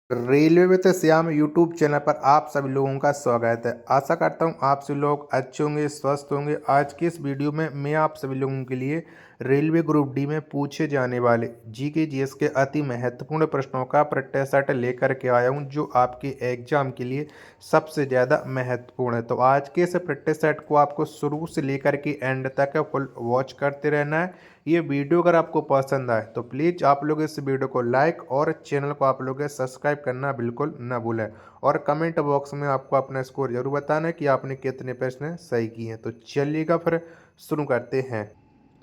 Railway with Shyam YouTube channel पर आप सभी लोगों का स्वागत है। आशा करता हूं आप सभी लोग अच्छे होंगे, स्वस्थ होंगे। आज की इस वीडियो में मैं आप सभी लोगों के लिए रेलवे ग्रुप डी में पूछे जाने वाले जीके जीएस के अति महत्वपूर्ण प्रश्नों का प्रैक्टिस सेट लेकर के आया हूं, जो आपके एग्जाम के लिए सबसे ज़्यादा महत्वपूर्ण है। तो आज के इस प्रैक्टिस सेट को आपको शुरू से लेकर के एंड तक फुल वॉच करते रहना है। ये वीडियो अगर आपको पसंद आए तो प्लीज़ आप लोग इस वीडियो को लाइक और चैनल को आप लोग सब्सक्राइब करना बिल्कुल ना भूलें। और कमेंट बॉक्स में आपको अपना स्कोर जरूर बताना है कि आपने कितने प्रश्न सही किए हैं। तो चलिएगा फिर शुरू करते हैं।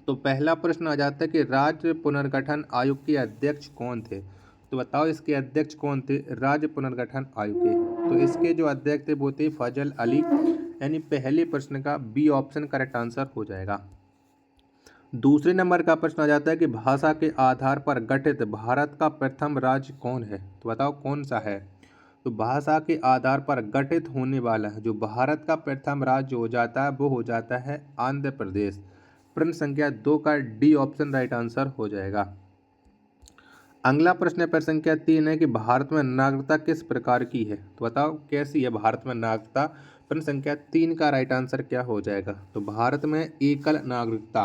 तो पहला प्रश्न आ जाता है कि राज्य पुनर्गठन आयोग के अध्यक्ष कौन थे। तो बताओ इसके अध्यक्ष कौन थे राज्य पुनर्गठन आयोग के। तो इसके जो अध्यक्ष थे वो थे फजल अली, यानी पहले प्रश्न का बी ऑप्शन करेक्ट आंसर हो जाएगा। दूसरे नंबर का प्रश्न आ जाता है कि भाषा के आधार पर गठित भारत का प्रथम राज्य कौन है। तो बताओ कौन सा है। तो भाषा के आधार पर गठित होने वाला जो भारत का प्रथम राज्य हो जाता है वो हो जाता है आंध्र प्रदेश। प्रश्न संख्या 2 का डी ऑप्शन राइट आंसर हो जाएगा। अगला प्रश्न प्रश्न संख्या 3 है कि भारत में नागरिकता किस प्रकार की है। तो बताओ कैसी है भारत में नागरिकता। प्रश्न संख्या 3 का राइट आंसर क्या हो जाएगा। तो भारत में एकल नागरिकता,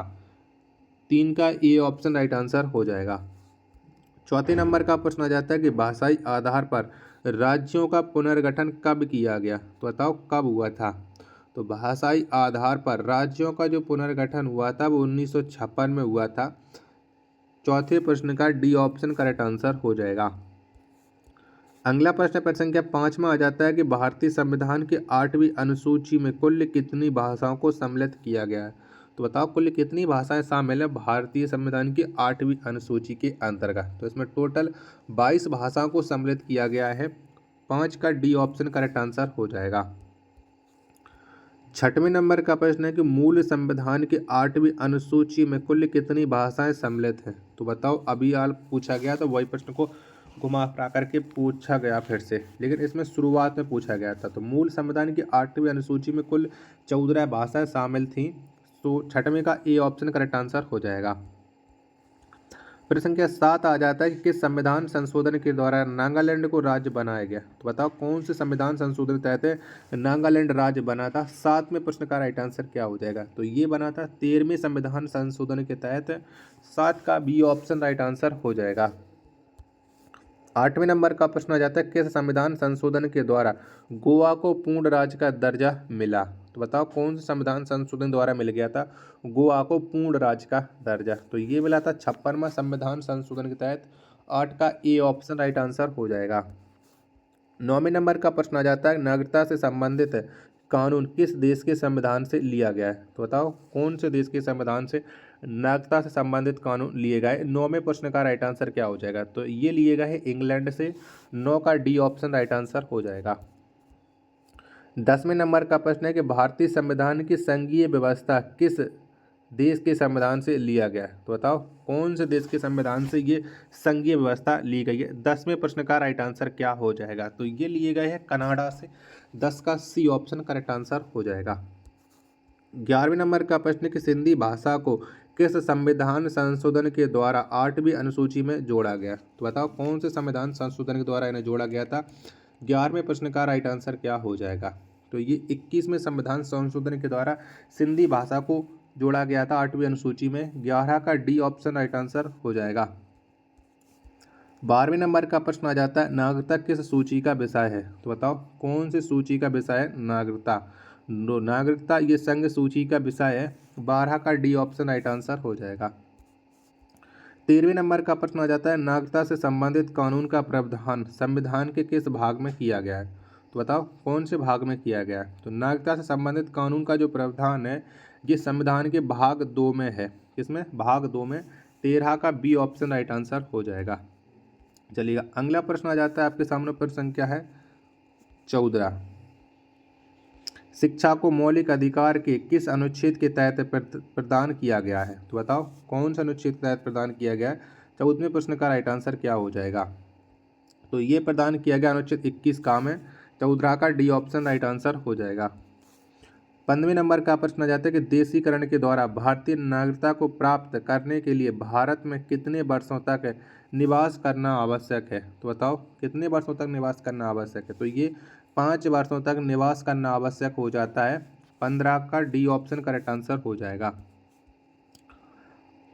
3 का ए ऑप्शन राइट आंसर हो जाएगा। चौथे नंबर का प्रश्न आ जाता है कि भाषाई आधार पर राज्यों का पुनर्गठन कब किया गया। तो बताओ कब हुआ था। तो भाषाई आधार पर राज्यों का जो पुनर्गठन हुआ था वो 1956 में हुआ था। चौथे प्रश्न का डी ऑप्शन करेक्ट आंसर हो जाएगा। अगला प्रश्न प्रश्न संख्या 5 में आ जाता है कि भारतीय संविधान की 8वीं अनुसूची में कुल कितनी भाषाओं को सम्मिलित किया गया है। तो बताओ कुल कितनी भाषाएं शामिल है भारतीय संविधान की 8वीं अनुसूची के अंतर्गत। तो इसमें टोटल 22 भाषाओं को सम्मिलित किया गया है। 5 का डी ऑप्शन करेक्ट आंसर हो जाएगा। छठवें नंबर का प्रश्न है कि मूल संविधान की 8वीं अनुसूची में कुल कितनी भाषाएं सम्मिलित हैं। तो बताओ अभी हाल पूछा गया तो वही प्रश्न को घुमा फिरा करके पूछा गया फिर से, लेकिन इसमें शुरुआत में पूछा गया था। तो मूल संविधान की 8वीं अनुसूची में कुल 14 भाषाएं शामिल थीं। तो छठवें का ए ऑप्शन करेक्ट आंसर हो जाएगा। प्रश्न संख्या 7 आ जाता है कि किस संविधान संशोधन के द्वारा नागालैंड को राज्य बनाया गया। तो बताओ कौन से संविधान संशोधन के तहत नागालैंड राज्य बना था। 7वें प्रश्न का राइट आंसर क्या हो जाएगा। तो ये बना था 13वें संविधान संशोधन के तहत। 7 का बी ऑप्शन राइट आंसर हो जाएगा। 8वें नंबर का प्रश्न आ जाता है किस संविधान संशोधन के द्वारा गोवा को पूर्ण राज्य का दर्जा मिला। तो बताओ कौन से संविधान संशोधन द्वारा मिल गया था गोवा को पूर्ण राज्य का दर्जा। तो ये मिला था 56वां संविधान संशोधन के तहत। 8 का ए ऑप्शन राइट आंसर हो जाएगा। 9वें नंबर का प्रश्न आ जाता है नागरिकता से संबंधित कानून किस देश के संविधान से लिया गया है। तो बताओ कौन से देश के संविधान से नागरिकता से संबंधित कानून लिए गए। 9वें प्रश्न का राइट आंसर क्या हो जाएगा। तो ये लिए गए हैं इंग्लैंड से। 9 का डी ऑप्शन राइट आंसर हो जाएगा। 10वें नंबर का प्रश्न है कि भारतीय संविधान की संघीय व्यवस्था किस देश के संविधान से लिया गया है। तो बताओ कौन से देश के संविधान से ये संघीय व्यवस्था ली गई है। 10वें प्रश्न का राइट आंसर क्या हो जाएगा। तो ये लिए गए हैं कनाडा से। 10 का सी ऑप्शन करेक्ट आंसर हो जाएगा। 11वें नंबर का प्रश्न कि सिंधी भाषा को किस संविधान संशोधन के द्वारा 8वीं अनुसूची में जोड़ा गया। तो बताओ कौन से संविधान संशोधन के द्वारा इन्हें जोड़ा गया था। 11वें प्रश्न का राइट आंसर क्या हो जाएगा। तो ये 21वें संविधान संशोधन के द्वारा सिंधी भाषा को जोड़ा गया था 8वीं अनुसूची में। 11 का डी ऑप्शन राइट आंसर हो जाएगा। 12वें नंबर का प्रश्न आ जाता है नागरिकता किस सूची का विषय है। तो बताओ कौन सी सूची का विषय है नागरिकता। नागरिकता ये संघ सूची का विषय है। 12 का डी ऑप्शन राइट आंसर हो जाएगा। 13वें नंबर का प्रश्न आ जाता है नागरिकता से संबंधित कानून का प्रावधान संविधान के किस भाग में किया गया है। तो बताओ कौन से भाग में किया गया है। तो नागरिकता से संबंधित कानून का जो प्रावधान है ये संविधान के भाग 2 में है। किसमें भाग 2 में। 13 का बी ऑप्शन राइट आंसर हो जाएगा। चलिएगा अगला प्रश्न आ जाता है आपके सामने। प्रश्न संख्या है 14। शिक्षा को मौलिक अधिकार के किस अनुच्छेद के तहत प्रदान किया गया है। तो बताओ कौन सा अनुच्छेद के तहत प्रदान किया गया है। 14वें प्रश्न का राइट आंसर क्या हो जाएगा। तो ये प्रदान किया गया अनुच्छेद 21 का में। 14 का डी ऑप्शन राइट आंसर हो जाएगा। 15वें नंबर का प्रश्न आ जाता है कि देशीकरण के द्वारा भारतीय नागरिकता को प्राप्त करने के लिए भारत में कितने वर्षों तक निवास करना आवश्यक है। तो बताओ कितने वर्षों तक निवास करना आवश्यक है। तो ये 5 वर्षों तक निवास करना आवश्यक हो जाता है। 15 का डी ऑप्शन करेक्ट आंसर हो जाएगा।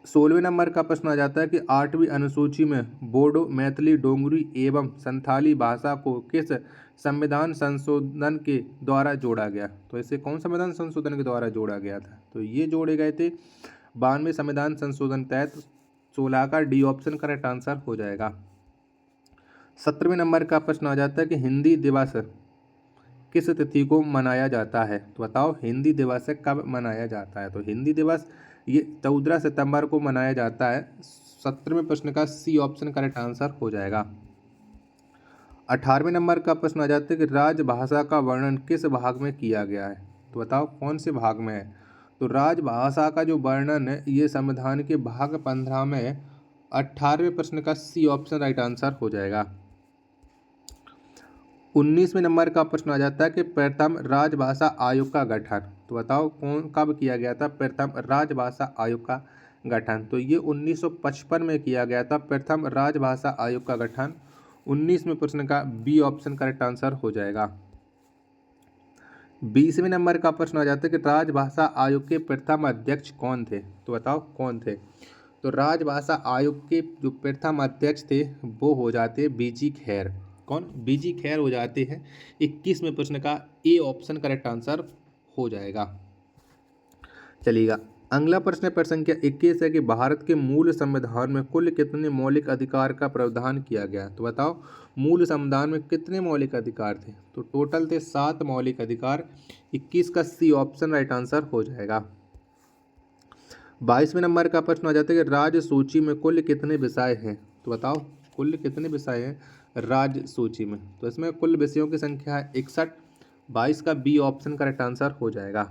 16वें नंबर का प्रश्न आ जाता है कि 8वीं अनुसूची में बोडो, मैथिली, डोगरी एवं संथाली भाषा को किस संविधान संशोधन के द्वारा जोड़ा गया। तो इसे कौन संविधान संशोधन के द्वारा जोड़ा गया था। तो ये जोड़े गए थे 92वें संविधान संशोधन तहत। 16 का डी ऑप्शन करेक्ट आंसर हो जाएगा। 17वें नंबर का प्रश्न आ जाता है कि हिंदी दिवस किस तिथि को मनाया जाता है। तो बताओ हिंदी दिवस कब मनाया जाता है। तो हिंदी दिवस ये 14 सितंबर को मनाया जाता है। 17वें प्रश्न का सी ऑप्शन करेक्ट आंसर हो जाएगा। 18वें नंबर का प्रश्न आ जाता है कि राजभाषा का वर्णन किस भाग में किया गया है। तो बताओ कौन से भाग में है। तो राजभाषा का जो वर्णन है ये संविधान के भाग 15 में है। 18वें प्रश्न का सी ऑप्शन राइट आंसर हो जाएगा। 19वें नंबर का प्रश्न आ जाता है कि प्रथम राजभाषा आयोग का गठन। तो बताओ कौन कब किया गया था प्रथम राजभाषा आयोग का गठन। तो ये 1955 में किया गया था प्रथम राजभाषा आयोग का गठन। 19वें प्रश्न का बी ऑप्शन करेक्ट आंसर हो जाएगा। 20वें नंबर का प्रश्न आ जाता है कि राजभाषा आयोग के प्रथम अध्यक्ष कौन थे। तो बताओ कौन थे। तो राजभाषा आयोग के जो प्रथम अध्यक्ष थे वो हो जाते बीजी खैर। कौन बीजी खैर हो जाते हैं। 21वें प्रश्न का ए ऑप्शन करेक्ट आंसर हो जाएगा। चलिएगा अगला प्रश्न प्रश्न संख्या 21 है कि भारत के मूल संविधान में कुल कितने मौलिक अधिकार का प्रावधान किया गया। तो बताओ मूल संविधान में कितने मौलिक अधिकार थे। तो टोटल थे 7 मौलिक अधिकार। 21 का सी ऑप्शन राइट आंसर हो जाएगा। 22वें नंबर का प्रश्न आ जाता है कि राज्य सूची में कुल कितने विषय हैं। तो बताओ कुल कितने विषय हैं राज्य सूची में। तो इसमें कुल विषयों की संख्या है 61। 22 का बी ऑप्शन करेक्ट आंसर हो जाएगा।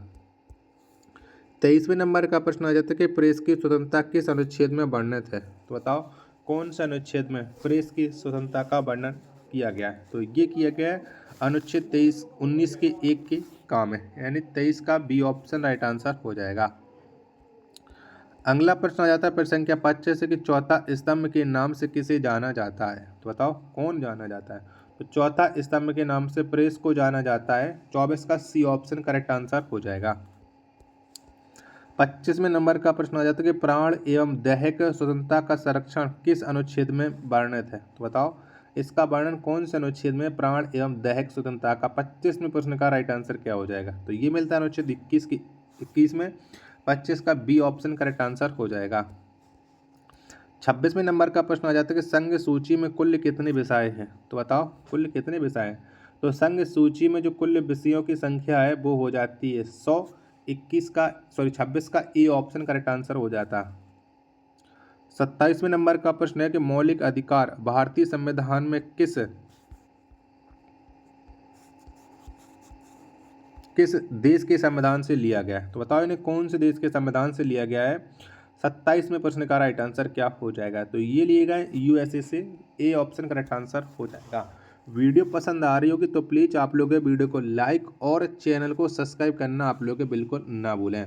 23वें नंबर का प्रश्न आ जाता है कि प्रेस की स्वतंत्रता किस अनुच्छेद में वर्णित है। तो बताओ कौन सा अनुच्छेद में प्रेस की स्वतंत्रता का वर्णन किया गया है। तो ये किया गया है अनुच्छेद 19 के 1 के काम है, यानी 23 का बी ऑप्शन राइट आंसर हो जाएगा। अगला प्रश्न आ जाता है प्रश्न संख्या 25 से कि चौथा स्तंभ के नाम से किसे जाना जाता है। तो बताओ कौन जाना जाता है। तो चौथा स्तंभ के नाम से प्रेस को जाना जाता है। 24 का सी ऑप्शन करेक्ट आंसर हो जाएगा। 25वें नंबर का प्रश्न आ जाता है कि प्राण एवं दैहिक स्वतंत्रता का संरक्षण किस अनुच्छेद में वर्णित है। तो बताओ इसका वर्णन कौन से अनुच्छेद में प्राण एवं दैहिक स्वतंत्रता का। 25वें प्रश्न का राइट आंसर क्या हो जाएगा। तो ये मिलता है अनुच्छेद 21 में। 25 का बी ऑप्शन करेक्ट आंसर हो जाएगा। 26वें नंबर का प्रश्न आ जाता है कि संघ सूची में कुल कितने विषय हैं। तो बताओ कुल कितने विषय हैं। तो संघ सूची में जो कुल विषयों की संख्या है वो हो जाती है 100। 26 का ए ऑप्शन करेक्ट आंसर हो जाता है। 27वें नंबर का प्रश्न है कि मौलिक अधिकार भारतीय संविधान में किस देश के संविधान से लिया गया है। तो बताओ इन्हें कौन से देश के संविधान से लिया गया है। 27वें प्रश्न का राइट आंसर क्या हो जाएगा। तो ये लिए गए यूएसए से। ए ऑप्शन करेक्ट आंसर हो जाएगा। वीडियो पसंद आ रही होगी तो प्लीज़ आप लोग वीडियो को लाइक और चैनल को सब्सक्राइब करना आप लोग बिल्कुल ना भूलें।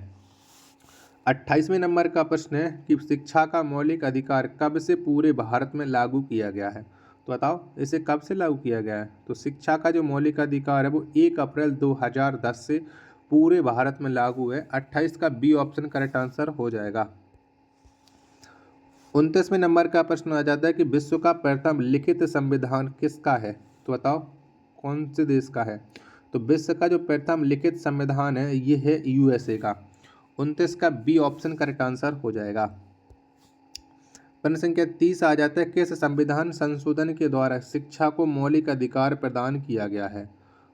28वें नंबर का प्रश्न है कि शिक्षा का मौलिक अधिकार कब से पूरे भारत में लागू किया गया है। तो बताओ इसे कब से लागू किया गया है। तो शिक्षा का जो मौलिक अधिकार है वो 1 अप्रैल 2010 से पूरे भारत में लागू है। 28 का बी ऑप्शन करेक्ट आंसर हो जाएगा। 29वें नंबर का प्रश्न आ जाता है कि विश्व का प्रथम लिखित संविधान किसका है। तो बताओ कौन से देश का है। तो विश्व का जो प्रथम लिखित संविधान है ये है यूएसए का। 29 का बी ऑप्शन करेक्ट आंसर हो जाएगा। प्रश्न संख्या 30 आ जाता है किस संविधान संशोधन के द्वारा शिक्षा को मौलिक अधिकार प्रदान किया गया है।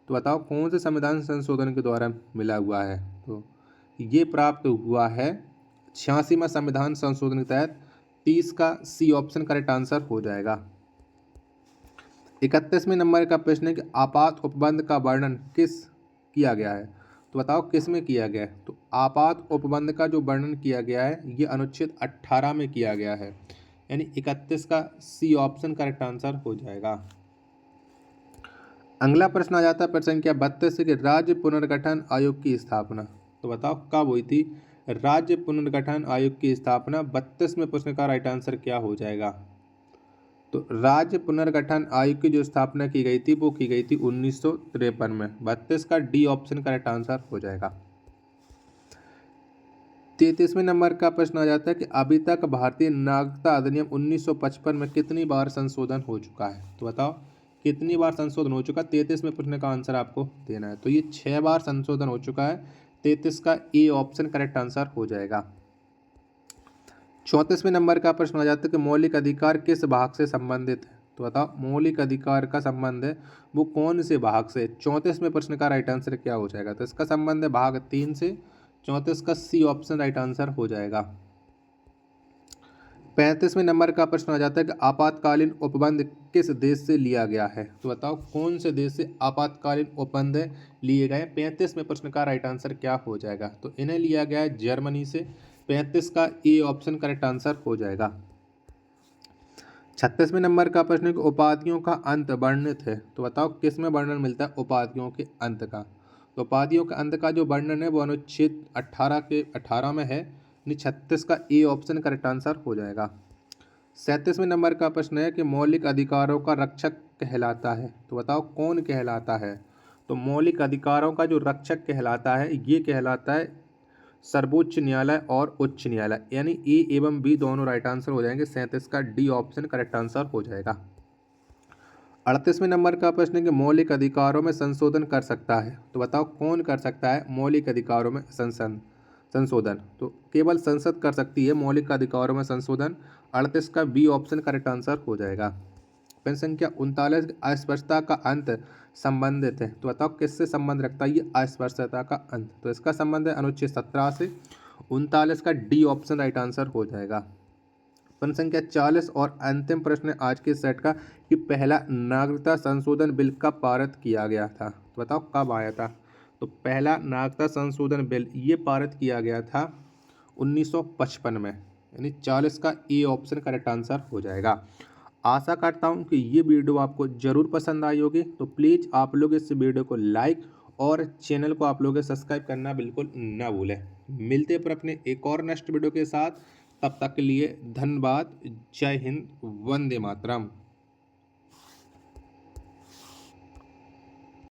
तो बताओ कौन से संविधान संशोधन के द्वारा मिला हुआ है। तो ये प्राप्त हुआ है 86वां संविधान संशोधन के तहत। 30 का सी ऑप्शन करेक्ट आंसर हो जाएगा। 31वें नंबर का प्रश्न है कि आपात उपबंध का वर्णन किस किया गया है। तो बताओ किस में किया गया है। तो आपात उपबंध का जो वर्णन किया गया है ये अनुच्छेद 18 में किया गया है, यानी 31 का सी ऑप्शन करेक्ट आंसर हो जाएगा। अगला प्रश्न आ जाता है प्रश्न संख्या 32 कि राज्य पुनर्गठन आयोग की स्थापना, तो बताओ कब हुई थी राज्य पुनर्गठन आयोग की स्थापना। 32 में प्रश्न का राइट आंसर क्या हो जाएगा? तो राज्य पुनर्गठन आयोग की जो स्थापना की गई थी वो की गई थी 1953 में। 32 का डी ऑप्शन करेक्ट आंसर हो जाएगा। 33वें नंबर का प्रश्न आ जाता है कि अभी तक भारतीय नागरिकता अधिनियम 1955 में कितनी बार संशोधन हो चुका है? तो बताओ कितनी बार संशोधन हो चुका है? 33 में प्रश्न का आंसर आपको देना है। तो ये 6 बार संशोधन हो चुका है। 33 का ए ऑप्शन करेक्ट आंसर हो जाएगा। 34वें नंबर का प्रश्न आ जाता है कि मौलिक अधिकार किस भाग से संबंधित है? तो बताओ मौलिक अधिकार का संबंध है वो कौन से भाग से? 34वें प्रश्न का राइट आंसर क्या हो जाएगा? तो इसका संबंध है भाग 3 से। 34 का सी ऑप्शन राइट आंसर हो जाएगा। 35वें नंबर का प्रश्न आ जाता है कि आपातकालीन उपबंध किस देश से लिया गया है? तो बताओ कौन से देश से आपातकालीन उपबंध लिए गए? 35 में प्रश्न का राइट आंसर क्या हो जाएगा? तो इन्हें लिया गया है जर्मनी से। 35 का ए ऑप्शन करेक्ट आंसर हो जाएगा। 36वें नंबर का प्रश्न है कि उपाधियों का अंत वर्णित है। तो बताओ किस में वर्णन मिलता है उपाधियों के अंत का? तो उपाधियों के अंत का जो वर्णन है वो अनुच्छेद 18 में है। 36 का ए ऑप्शन करेक्ट आंसर हो जाएगा। 37वें नंबर का प्रश्न है कि मौलिक अधिकारों का रक्षक कहलाता है। तो बताओ कौन कहलाता है? तो मौलिक अधिकारों का जो रक्षक कहलाता है ये कहलाता है सर्वोच्च न्यायालय और उच्च न्यायालय, यानी ए एवं बी दोनों राइट आंसर हो जाएंगे। 37 का डी ऑप्शन करेक्ट आंसर हो जाएगा। 38वें नंबर का प्रश्न है कि मौलिक अधिकारों में संशोधन कर सकता है। तो बताओ कौन कर सकता है मौलिक अधिकारों में संशोधन? तो केवल संसद कर सकती है मौलिक अधिकारों में संशोधन। 38 का बी ऑप्शन करेक्ट आंसर हो जाएगा। प्रश्न संख्या 39 अस्पष्टता का अंत संबंधित है। तो बताओ किससे संबंध रखता है ये अस्पष्टता का अंत? तो इसका संबंध है अनुच्छेद 17 से। 39 का डी ऑप्शन राइट आंसर हो जाएगा। प्रश्न संख्या 40 और अंतिम प्रश्न आज के सेट का कि पहला नागरिकता संशोधन बिल कब पारित किया गया था? तो बताओ कब आया था? तो पहला नागरिकता संशोधन बिल ये पारित किया गया था 1955 में, यानी 40 का ए ऑप्शन करेक्ट आंसर हो जाएगा। आशा करता हूँ कि ये वीडियो आपको ज़रूर पसंद आई होगी। तो प्लीज़ आप लोग इस वीडियो को लाइक और चैनल को आप लोग सब्सक्राइब करना बिल्कुल ना भूलें। मिलते हैं पर अपने एक और नेक्स्ट वीडियो के साथ। तब तक के लिए धन्यवाद। जय हिंद, वंदे मातरम।